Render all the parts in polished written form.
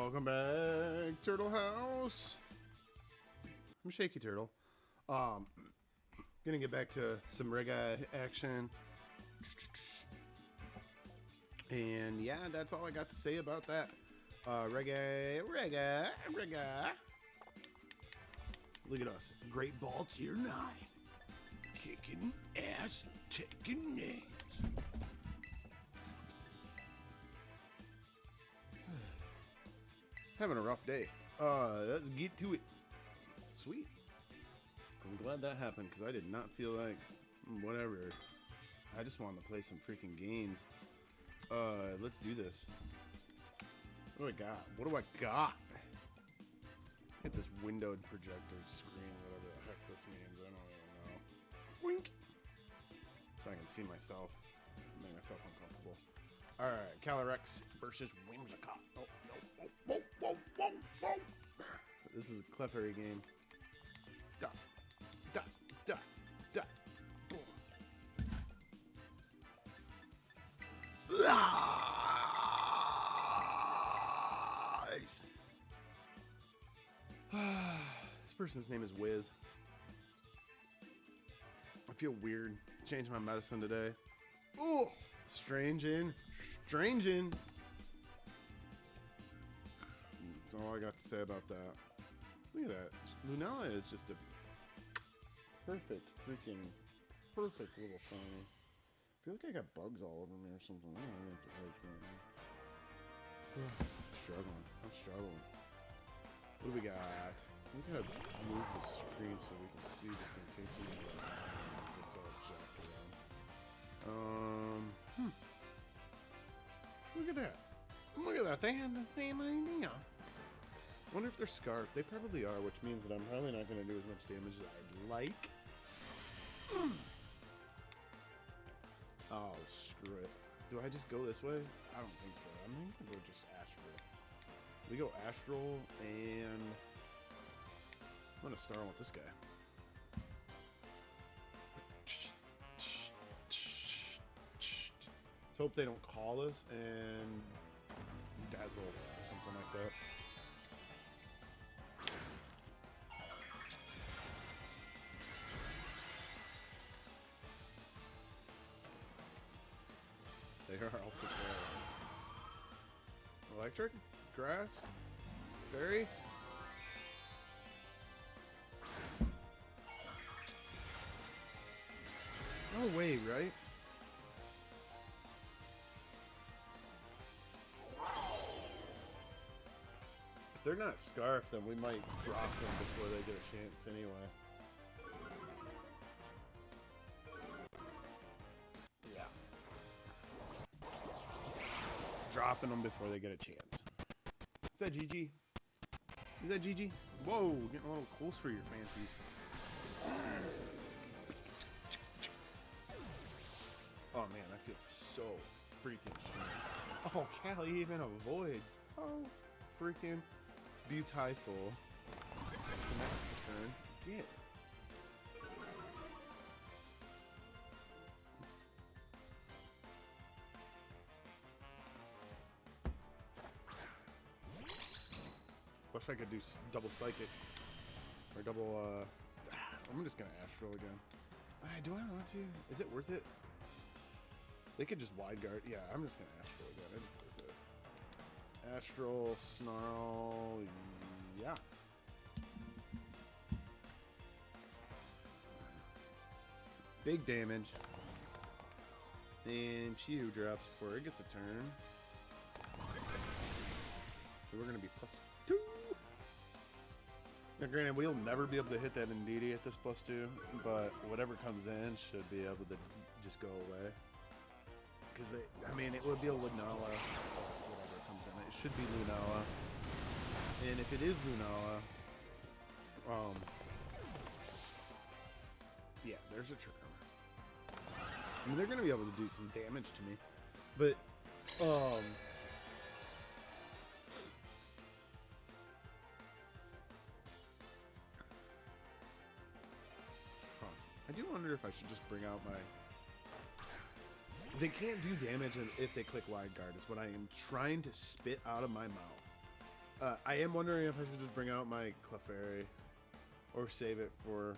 Welcome back, Turtle House. I'm ShakyTurtle. Gonna get back to some reggae action. And yeah, that's all I got to say about that. Reggae. Look at us. Great Ball Tier 9. Kicking ass, taking names. Having a rough day. Let's get to it. Sweet. I'm glad that happened because I did not feel like whatever. I just wanted to play some freaking games. Let's do this. What do I got? What do I got? Let's get this windowed projector screen, whatever the heck this means. I don't even know. Wink. So I can see myself. Make myself uncomfortable. Alright, Calyrex versus Whimsicott. Oh, whoa. This is a Clefairy game. Da, da, da, da. Boom. Nice. This person's name is Wiz. I feel weird. Changed my medicine today. Oh, strangin'. That's all I got to say about that. Look at that. Lunella is just a perfect little shiny. I feel like I got bugs all over me or something. I don't know what the hell's going on. I'm struggling. What do we got? We gotta move the screen so we can see just in case something gets all jacked around. Look at that. They had the same idea. I wonder if they're scarfed. They probably are, which means that I'm probably not going to do as much damage as I'd like. Oh, screw it. Do I just go this way? I don't think so. I'm going to go just Astral. We go Astral, and I'm going to start with this guy. Let's hope they don't call us and dazzle or something like that. They are also there. Electric? Grass? Fairy? No way, right? If they're not scarfed, then we might drop them before they get a chance anyway. Yeah. Dropping them before they get a chance. Is that GG? Is that GG? Whoa, getting a little close for your fancies. Oh man, I feel so freaking strong. Oh, Callie even avoids. Oh, freaking beautiful. Next turn. Get. Wish I could do double psychic or double. I'm just gonna Astral again. Do I want to? Is it worth it? They could just wide guard. Yeah, I'm just gonna Astral again. It's worth it. Astral, Snarl, yeah. Big damage. And Chew drops before it gets a turn. So we're gonna be +2. Now granted, we'll never be able to hit that Unedited at this +2, but whatever comes in should be able to just go away. Because, I mean, it would be a Lunella. Whatever comes in. It should be Lunella. And if it is Lunella, yeah, there's a trigger. I mean, they're going to be able to do some damage to me. But, I do wonder if I should just bring out my... They can't do damage if they click wide guard, is what I am trying to spit out of my mouth. I am wondering if I should just bring out my Clefairy or save it for...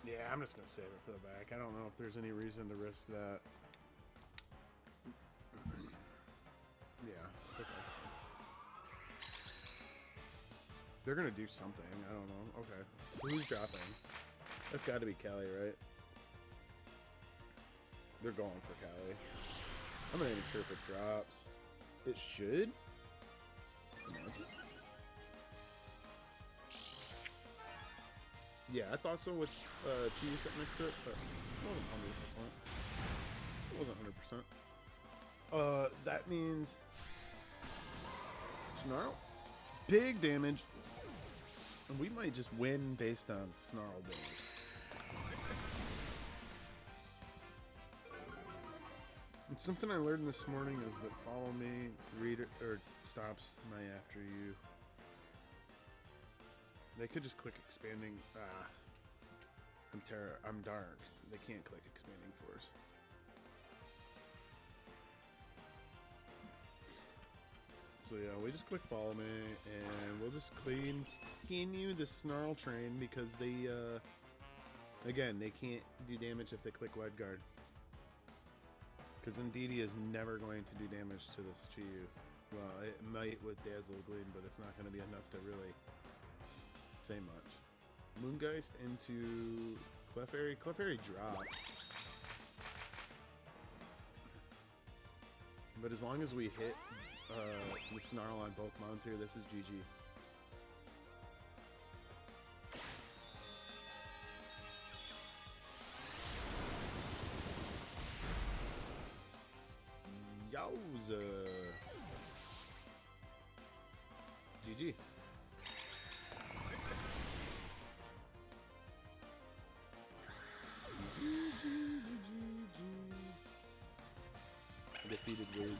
Yeah, I'm just going to save it for the back. I don't know if there's any reason to risk that. Yeah, okay. They're going to do something. I don't know. Okay. Who's dropping? That's got to be Callie, right? They're going for Callie. I'm not even sure if it drops. It should. Yeah, I thought so with Chi sitting next to it, but it wasn't 100%. That means Snarl, big damage, and we might just win based on Snarl damage. And something I learned this morning is that follow me, read it, or stops my after you. They could just click expanding. I'm dark. They can't click expanding force. So yeah, we just click follow me, and we'll just continue the Snarl train because they, again, they can't do damage if they click Wed Guard. Because Unedited is never going to do damage to this Chi-Yu. Well, it might with Dazzle Gleam, but it's not going to be enough to really say much. Moongeist into Clefairy. Clefairy drops. But as long as we hit the Snarl on both mounts here, this is GG. Yowza. GG. Defeated Wiz,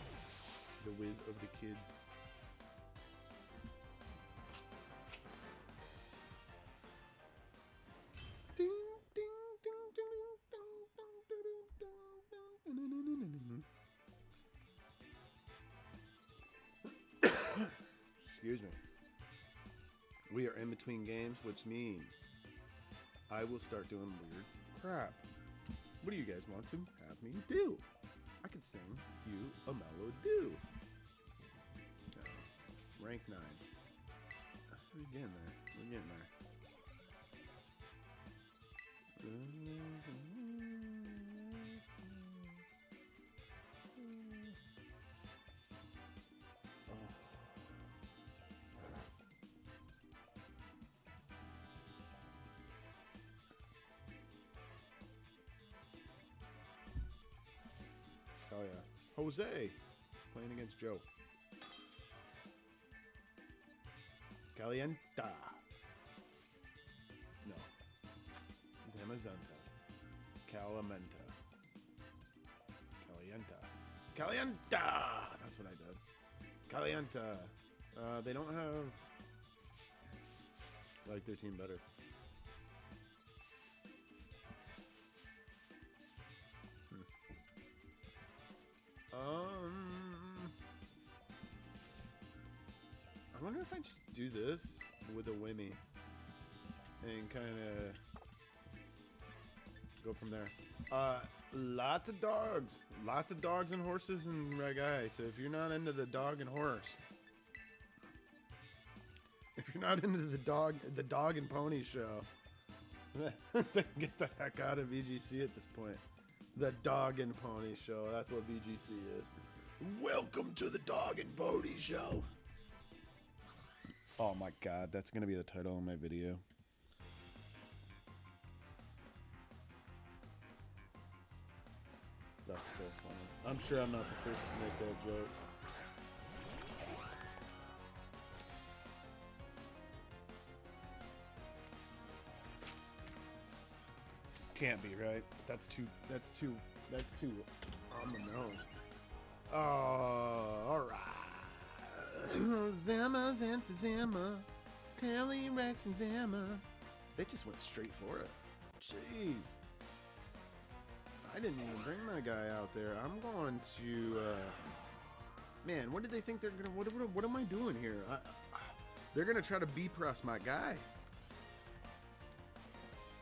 the Wiz of the kids. Ding, ding, ding, ding, ding, ding. Excuse me. We are in between games, which means I will start doing weird crap. What do you guys want to have me do? I could sing you a melody. No. Rank 9. We're getting there. We're getting there. Oh yeah. Jose playing against Joe. Calienta. No. Zamazenta. Calamenta. Calienta. Calienta! That's what I did. Calienta. They don't have... I like their team better. I wonder if I just do this with a Wimmy and kind of go from there. Lots of dogs and horses and Regai. So if you're not into the dog and horse, if you're not into the dog and pony show, then get the heck out of VGC at this point. The Dog and Pony Show. That's what VGC is. Welcome to the Dog and Pony Show. Oh my god, that's going to be the title of my video. That's so funny. I'm sure I'm not the first to make that joke. Can't be, right? That's too on the nose. Oh, alright. Zama, Zanta, Zama, Kelly, Rex, and Zama. They just went straight for it. Jeez. I didn't even bring my guy out there. I'm going to, man, what did they think they're gonna, what am I doing here? They're gonna try to B-press my guy.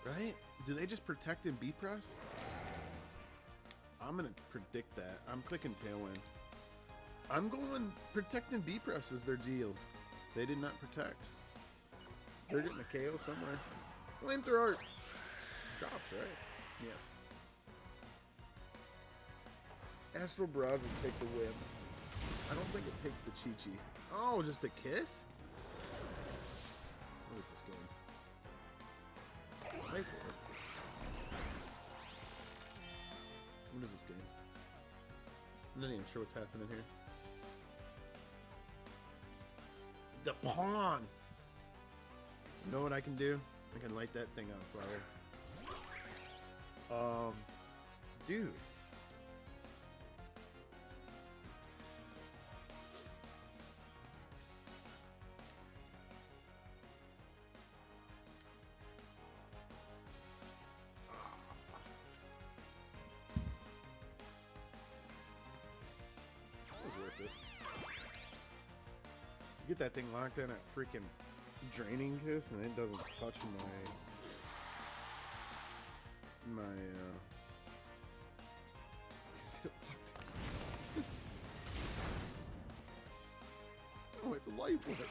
Right? Do they just protect and B-press? I'm gonna predict that. I'm clicking Tailwind. I'm going protect and B-press is their deal. They did not protect. They're getting a KO somewhere. Flamethrower! Drops, right? Yeah. Astral Barrage will take the whip. I don't think it takes the Chi-Chi. Oh, just a kiss? What is this game? Play for it. What is this game? I'm not even sure what's happening here. The pawn! You know what I can do? I can light that thing on fire. Dude. Get that thing locked in at freaking draining kiss and it doesn't touch my is it locked in? Oh, it's a life whip.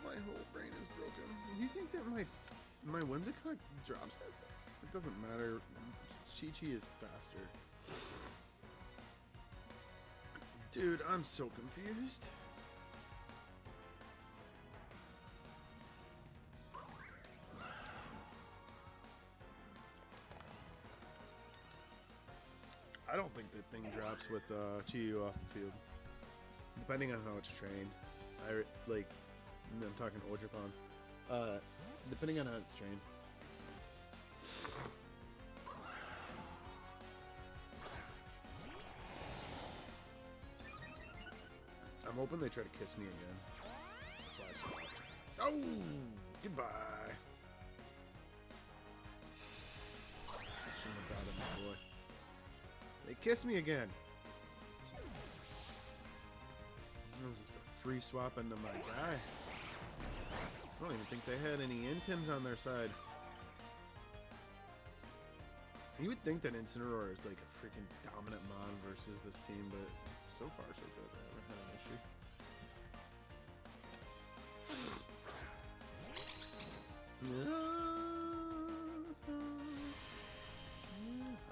My whole brain is broken. Do you think that my Whimsicott drops that? It doesn't matter. Chi-Chi is faster. Dude, I'm so confused. I don't think that thing drops with Chi-Yu off the field. Depending on how it's trained. I'm talking Ojapan. Depending on how it's trained. I'm hoping they try to kiss me again. That's why I stopped. Oh! Goodbye! I shouldn't have got him, my boy. They kiss me again! That was just a free swap into my guy. I don't even think they had any Intims on their side. You would think that Incineroar is like a freaking dominant mon versus this team, but so far so good. I haven't had an issue.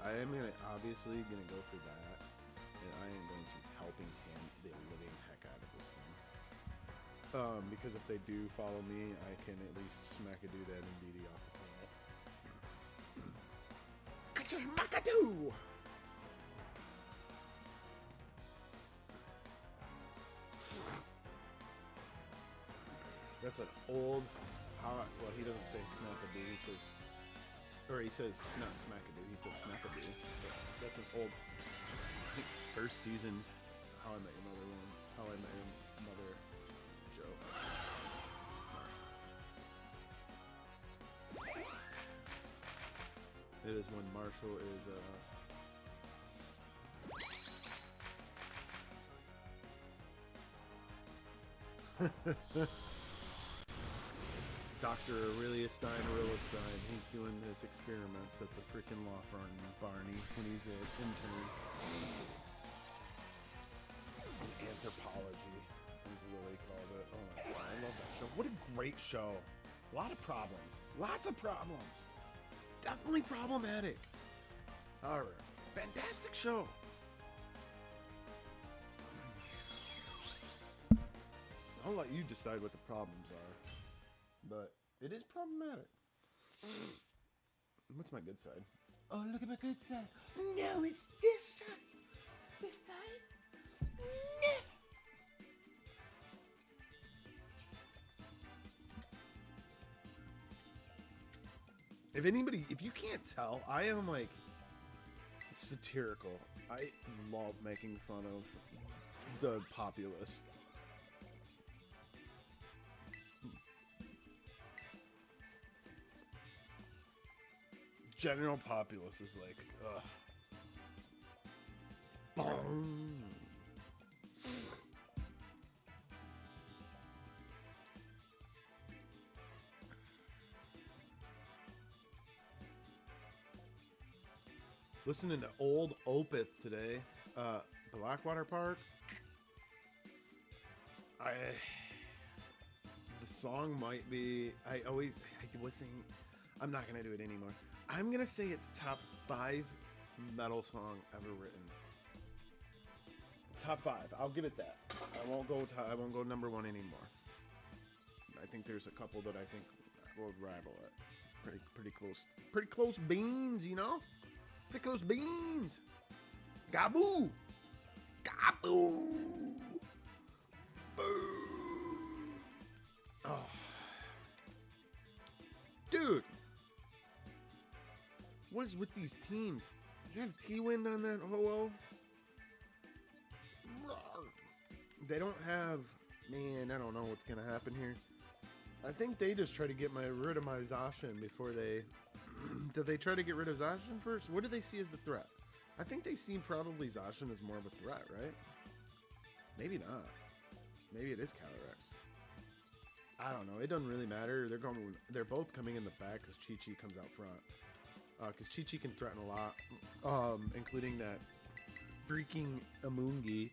I am obviously gonna go for that, and I am going to helping hand the living heck out of this thing. Because if they do follow me, I can at least smack-a-doo that MDD off the planet. Ka-cha-smack-a-doo! That's an old, well, he doesn't say smack-a-doo, he says, or he says, not smack-a-doo, he says snap-a-doo. That's an old, first season How I Met Your Mother one. How I Met Your Mother joke. It is when Marshall is, Dr. Aurelius Stein, he's doing his experiments at the freaking law firm Barney when he's an intern. Anthropology is what they called it. Oh my god, I love that show. What a great show. A lot of problems. Lots of problems. Definitely problematic. Alright. Fantastic show. I'll let you decide what the problems are. But it is problematic. What's my good side? Oh, look at my good side. No, it's this side. This side. No. If you can't tell, I am like satirical. I love making fun of the populace. General populace is like, ugh. Boom. Listening to old Opeth today. Blackwater Park. The song might be. I was saying. I'm not gonna do it anymore. I'm gonna say it's top 5 metal song ever written. Top 5. I'll give it that. I won't go number 1 anymore. I think there's a couple that I think will rival it. Pretty close. Pretty close beans, you know? Pretty close beans. Gaboo. Gaboo. Boo. Oh. Dude. What is with these teams? Is that a T-wind on that ho-oh? They don't have... Man, I don't know what's going to happen here. I think they just try to get rid of my Zacian before they... Did they try to get rid of Zacian first? What do they see as the threat? I think they see probably Zacian as more of a threat, right? Maybe not. Maybe it is Calyrex. I don't know. It doesn't really matter. They're both coming in the back because Chi-Chi comes out front. Because Chi-Chi can threaten a lot, including that freaking Amoongi.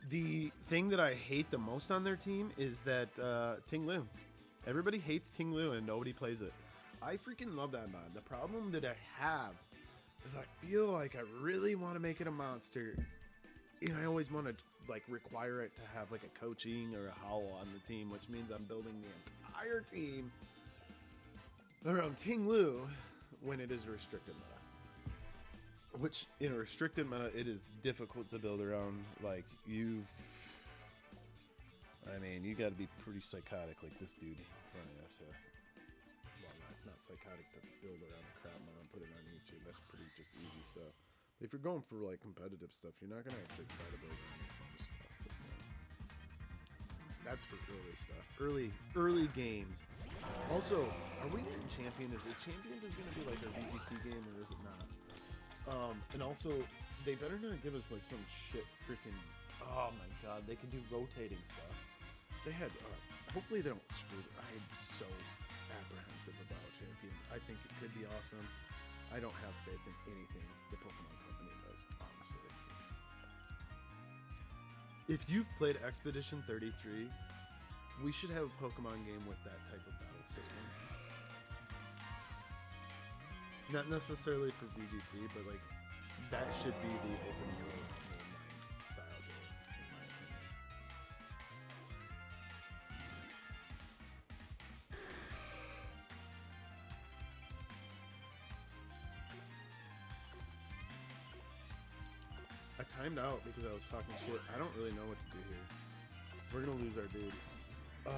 The thing that I hate the most on their team is that Ting Lu. Everybody hates Ting Lu and nobody plays it. I freaking love that mod. The problem that I have is I feel like I really want to make it a monster. And I always want to like require it to have like a coaching or a howl on the team, which means I'm building the entire team around Ting Lu when it is a restricted meta. Which in a restricted meta, it is difficult to build around. Like you got to be pretty psychotic like this dude in front of you. Well, no, it's not psychotic to build around a crap mod and put it on YouTube. That's pretty just easy stuff. If you're going for like competitive stuff, you're not gonna actually try to build around fun stuff. That's for early stuff. Early games. Also, are we getting Champions? Is Champions gonna be like a VGC game or is it not? And also, they better not give us like some shit freaking. Oh my god, they can do rotating stuff. They had. Hopefully they don't screw it. I am so apprehensive about Champions. I think it could be awesome. I don't have faith in anything the Pokemon Company does, honestly. If you've played Expedition 33, we should have a Pokemon game with that type of battle system. Not necessarily for VGC, but like that should be the open world style game, in my opinion. I timed out because I was talking shit. I don't really know what to do here. We're gonna lose our dude. Ugh.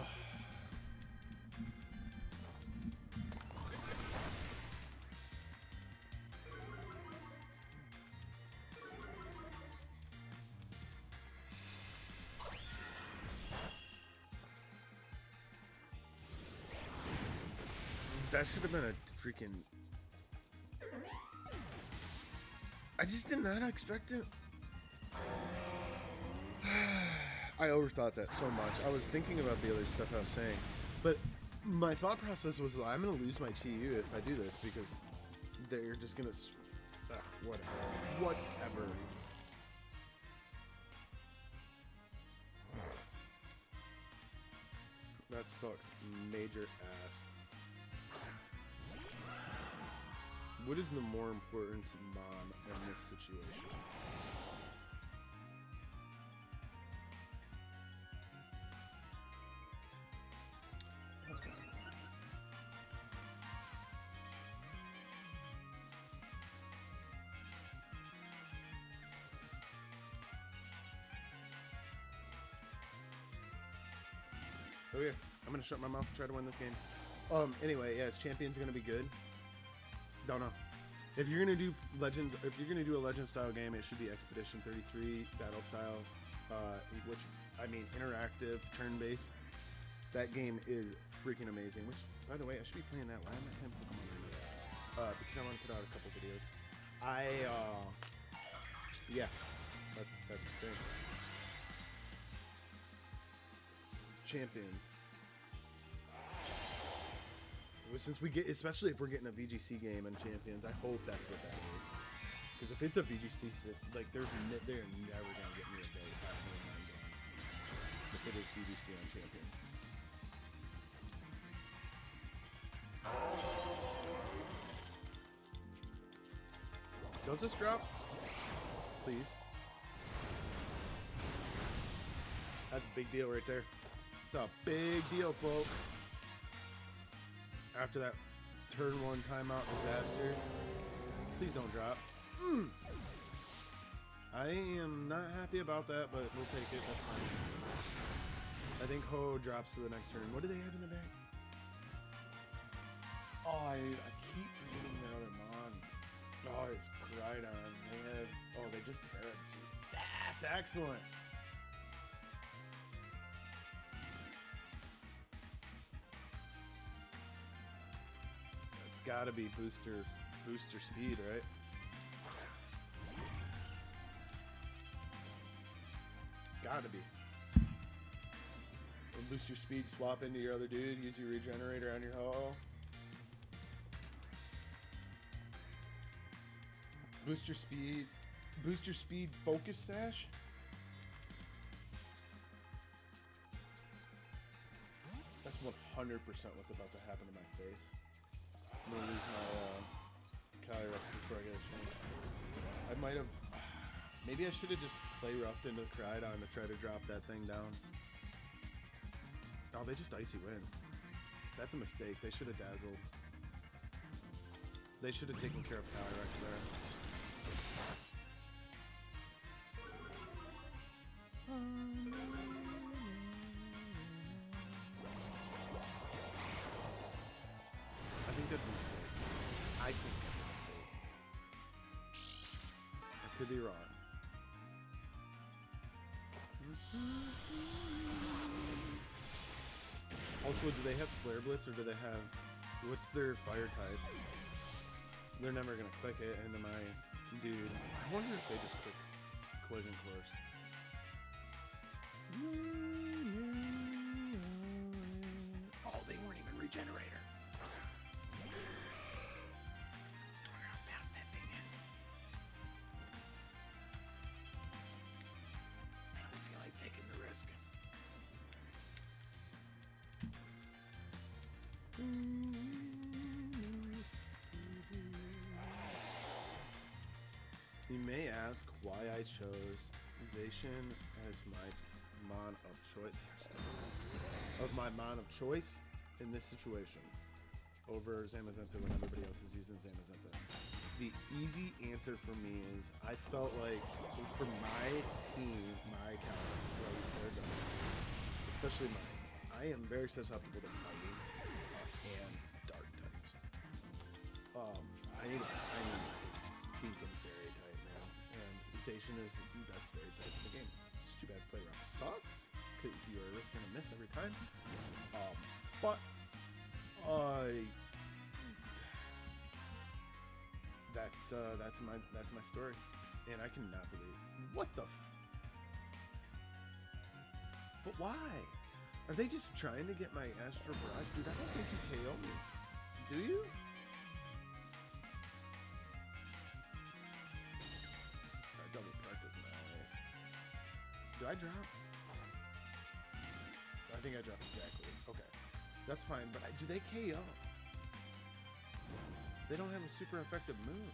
That should have been a freaking... I just did not expect it. I overthought that so much. I was thinking about the other stuff I was saying. But my thought process was, well, I'm going to lose my Chi-Yu if I do this because they're just going to... whatever. Whatever. That sucks. Major ass. What is the more important mom in this situation? Okay. Oh yeah, I'm gonna shut my mouth and try to win this game. Anyway, yeah, Champion's gonna be good. Don't know. If you're gonna do Legends, if you're gonna do a Legend style game, it should be Expedition 33 battle style, which I mean interactive, turn-based. That game is freaking amazing. Which, by the way, I should be playing that. Why am I playing Pokemon right now? Because I want to put out a couple videos. Yeah. That's the thing. Champions. Since we get, especially if we're getting a VGC game and champions, I hope that's what that is. Because if it's a VGC, like they're never gonna get me a day if it is VGC on champion. Does this drop? Please. That's a big deal right there. It's a big deal, folks. After that turn 1 timeout disaster. Please don't drop. I am not happy about that, but we'll take it. That's fine. I think Ho drops to the next turn. What do they have in the back? Oh, I keep forgetting their other mon. Oh, it's Crydon. They have... Oh, they just tear it too. That's excellent. It's gotta be booster speed, right? Gotta be. Or boost your speed, swap into your other dude, use your regenerator on your Ho. Boost your speed, focus sash. That's 100% what's about to happen to my face. I'm gonna lose my Kali Rush before I get a chance. I might have. Maybe I should have just play roughed into Crydon to try to drop that thing down. Oh, they just icy win. That's a mistake. They should have dazzled. They should have taken care of Kali Rush there. I think that's a mistake. I think that's a mistake. I could be wrong. Also, do they have Flare Blitz or do they have... What's their fire type? They're never going to click it into my dude. I wonder if they just click Collision Course. Oh, they weren't even Regenerator. I wonder how fast that thing is. I don't feel like taking the risk. You may ask why I chose Zacian as my mon of choice. In this situation over Zamazenta when everybody else is using Zamazenta. The easy answer for me is I felt like for my team, my characters, especially mine, I am very susceptible to fighting and dark types. I need stinking fairy type now, and Zacian is the best fairy type in the game. It's too bad play rough sucks because you're risking a miss every time. But that's my story, and I cannot believe what the. But why? Are they just trying to get my Astro Barrage? Dude, I don't think you KO me. Do you? I double practice now. Do I drop? I think I dropped exactly. Okay. That's fine, but do they KO? They don't have a super effective move.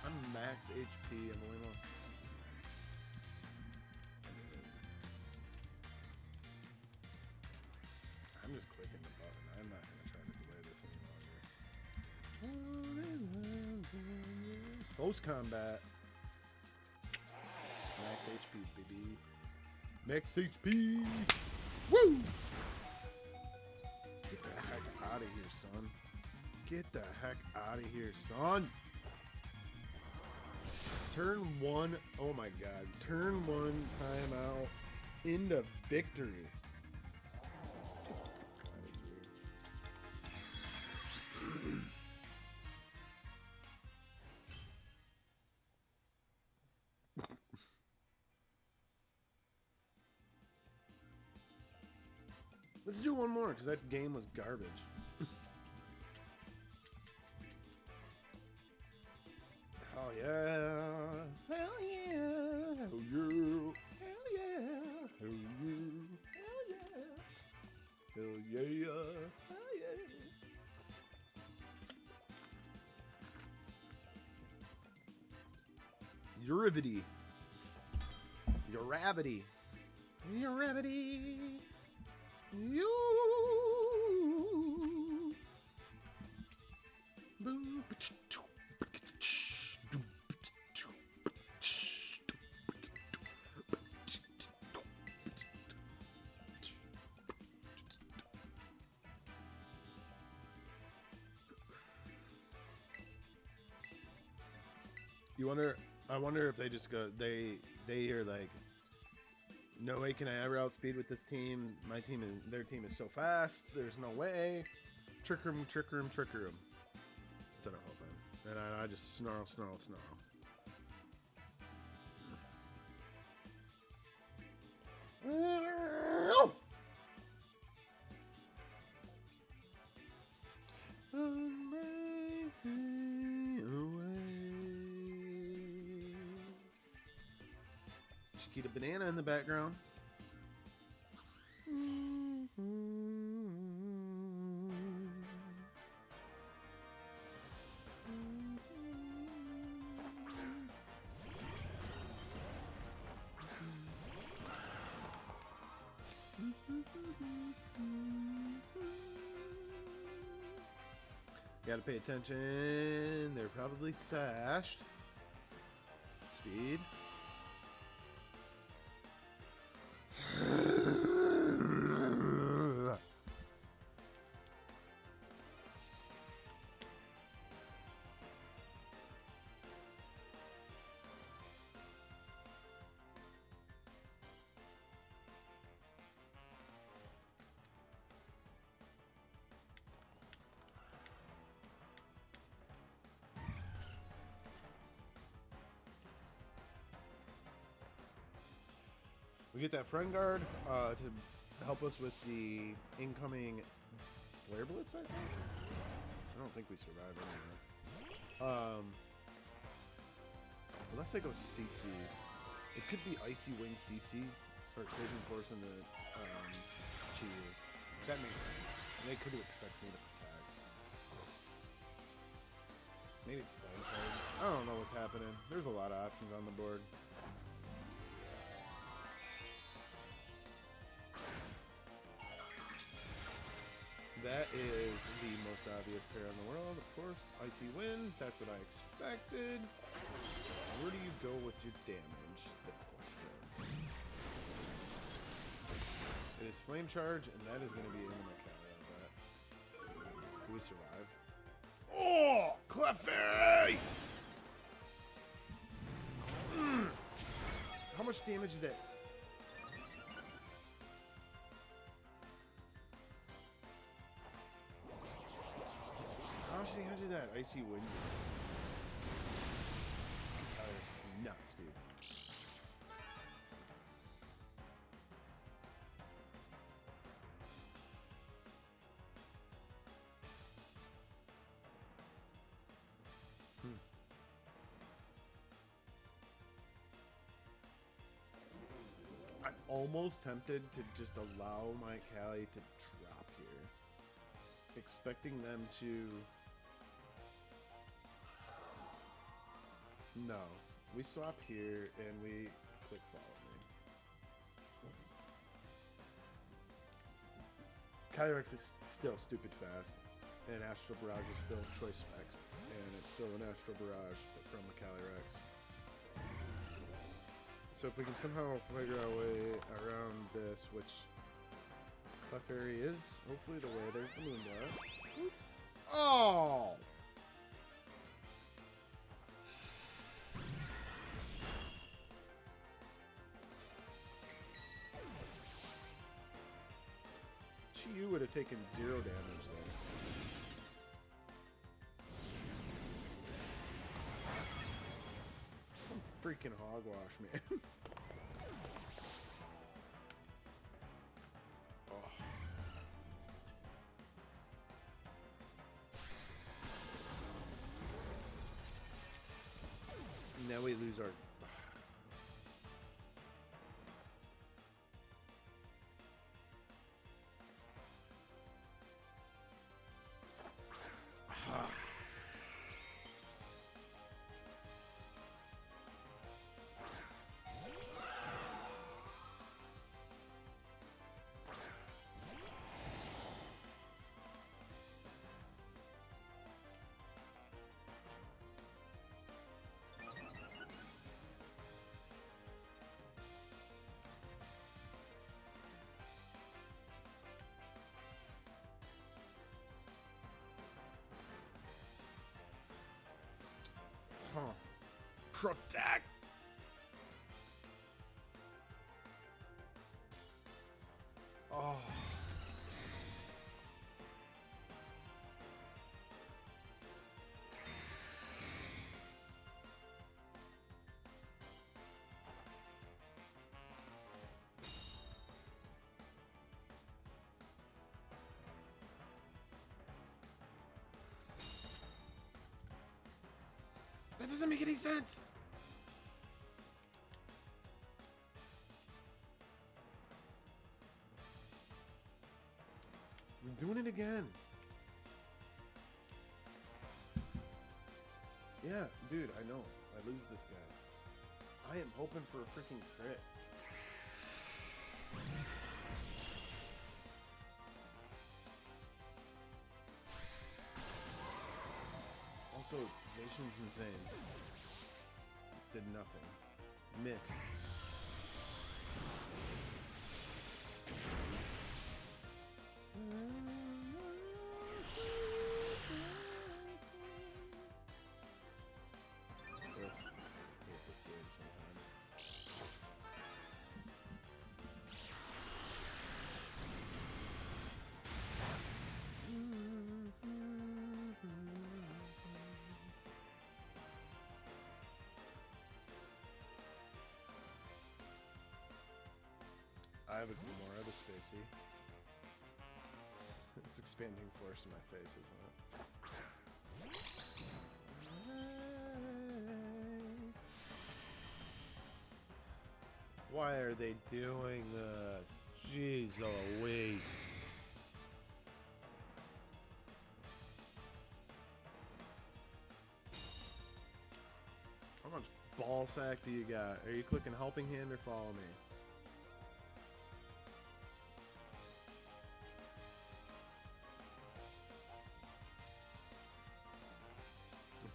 I'm max HP. I'm almost. I'm just clicking the button. I'm not going to try to delay this any longer. Post combat. Max HP, baby. Max HP. Woo! Get the heck out of here, son. Get the heck out of here, son. Turn 1. Oh my god. Turn 1 timeout into victory. Let's do one more, because that game was garbage. Hell yeah. Hell yeah. Hell yeah. Hell yeah. Hell yeah. Hell yeah. Hell yeah. Hell yeah. Urivity. Uravity. Uravity. You. Boom. I wonder if they just go, they are like, no way can I ever outspeed with this team. Their team is so fast. There's no way. Trick 'em. That's what I'm hoping. And I just snarl. Chiquita banana in the background. Gotta pay attention. They're probably sashed. Speed. We get that friend guard to help us with the incoming flare blitz, I think? I don't think we survive anyway. Unless they go CC. It could be Icy Wind CC or Crazy Force in the Chi. That makes sense. They could expect me to attack. Maybe it's flame charge. I don't know what's happening. There's a lot of options on the board. That is the most obvious pair in the world, of course. Icy Wind, that's what I expected. Where do you go with your damage? The question. It is Flame Charge, and that is going to be in my Cali, I bet. Do we survive? Oh! Clefairy! How much damage is that? How much did that Icy Wind? Oh, it's nuts, dude. I'm almost tempted to just allow my Cali to drop here, expecting them to. No, we swap here and we click follow me. Calyrex is still stupid fast, and Astral Barrage is still choice specs, and it's still an Astral Barrage from a Calyrex. So if we can somehow figure our way around this, which Clefairy is hopefully the way. There's the Moonblast. Oh! You would have taken 0 damage there. Some freaking hogwash, man. Oh. Now we lose our... Huh. Protect! Oh. That doesn't make any sense. I'm doing it again. Yeah, dude, I know. I lose this guy. I am hoping for a freaking crit. Also, Zacian's insane. Did nothing. Miss. I have a more of a spacey. It's expanding force in my face, isn't it? Why are they doing this? Jeez Louise. How much ball sack do you got? Are you clicking helping hand or follow me?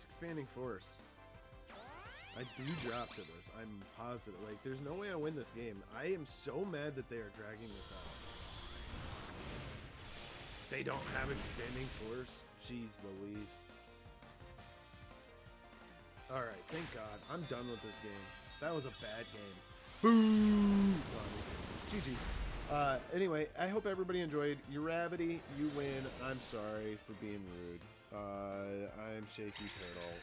Expanding force. I do drop to this. I'm positive. Like, there's no way I win this game. I am so mad that they are dragging this out. They don't have expanding force. Jeez Louise. Alright, thank God. I'm done with this game. That was a bad game. Boom! GG. Anyway, I hope everybody enjoyed. Uravity, you win. I'm sorry for being rude. I'm ShakyTurtle.